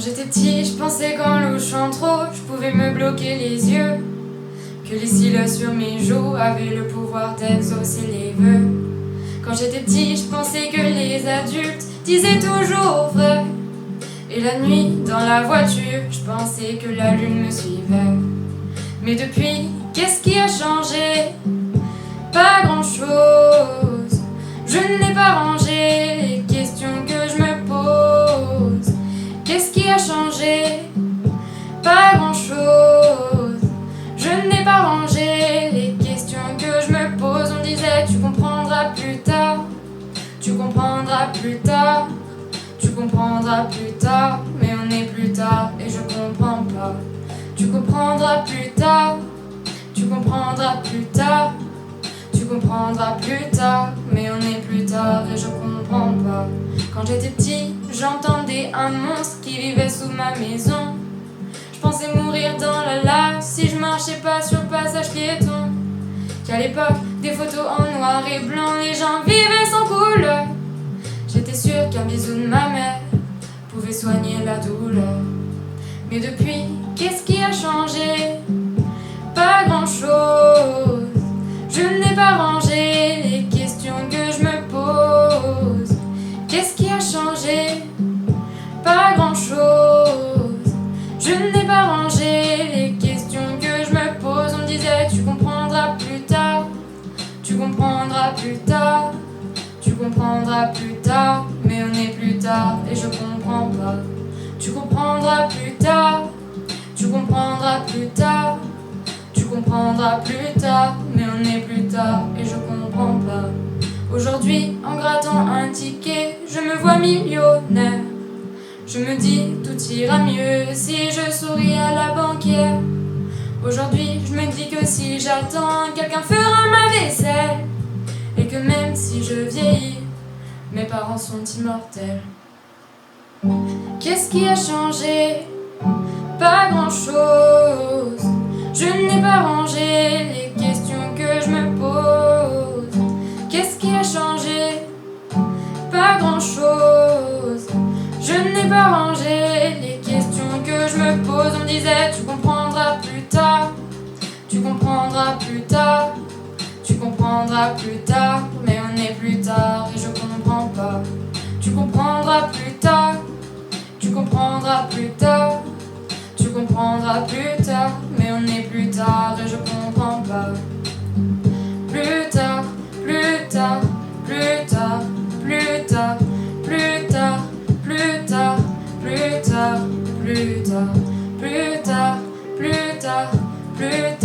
j'étais petit, je pensais qu'en louchant trop, je pouvais me bloquer les yeux, que les cils sur mes joues avaient le pouvoir d'exaucer les vœux. Quand j'étais petit, je pensais que les adultes disaient toujours vrai, et la nuit, dans la voiture, je pensais que la lune me suivait. Mais depuis, qu'est-ce qui a changé? Pas grand-chose. Je n'ai pas rangé les questions que je me pose. Qu'est-ce qui a changé? Pas grand-chose. Je n'ai pas rangé les questions que je me pose. On disait tu comprendras plus tard, tu comprendras plus tard, tu comprendras plus tard. Mais on est plus tard et je comprends pas. Tu comprendras plus tard, tu comprendras plus tard, tu comprendras plus tard. Mais on est plus tard et je comprends pas. Quand j'étais petit, j'entendais un monstre qui vivait sous ma maison. Je pensais mourir dans la lave si je marchais pas sur le passage piéton. Qu'à l'époque, des photos en noir et blanc, les gens vivaient sans couleur. J'étais sûre qu'un bisou de ma mère pouvait soigner la douleur. Mais depuis, qu'est-ce qui a changé? Pas grand-chose. Je n'ai pas rangé les questions que je me pose. Qu'est-ce qui a changé? Pas grand-chose. Je n'ai pas rangé les questions que je me pose. On me disait tu comprendras plus tard, tu comprendras plus tard, tu comprendras plus tard. Mais on est plus tard et je comprends pas. Tu comprendras plus tard, tu comprendras plus tard, tu comprendras plus tard. Mais on est plus tard et je comprends pas. Aujourd'hui, en grattant un ticket, je me vois millionnaire. Je me dis tout ira mieux si je souris à la banquière. Aujourd'hui, je me dis que si j'attends, quelqu'un fera ma vaisselle. Et que même si je vieillis, mes parents sont immortels. Qu'est-ce qui a changé? Pas grand-chose. Je n'ai pas rangé les questions que je me pose. Qu'est-ce qui a changé? Pas grand-chose. Je n'ai pas rangé les questions que je me pose. On me disait tu comprendras plus tard, tu comprendras plus tard, tu comprendras plus tard. Mais on est plus tard et je comprends pas. Tu comprendras plus tard, tu comprendras plus tard, tu comprendras plus tard. Mais on est plus tard et je comprends pas. Plus tard, plus tard, plus tard, plus tard, plus tard, plus tard, plus tard, plus tard, plus tard, plus tard, plus tard.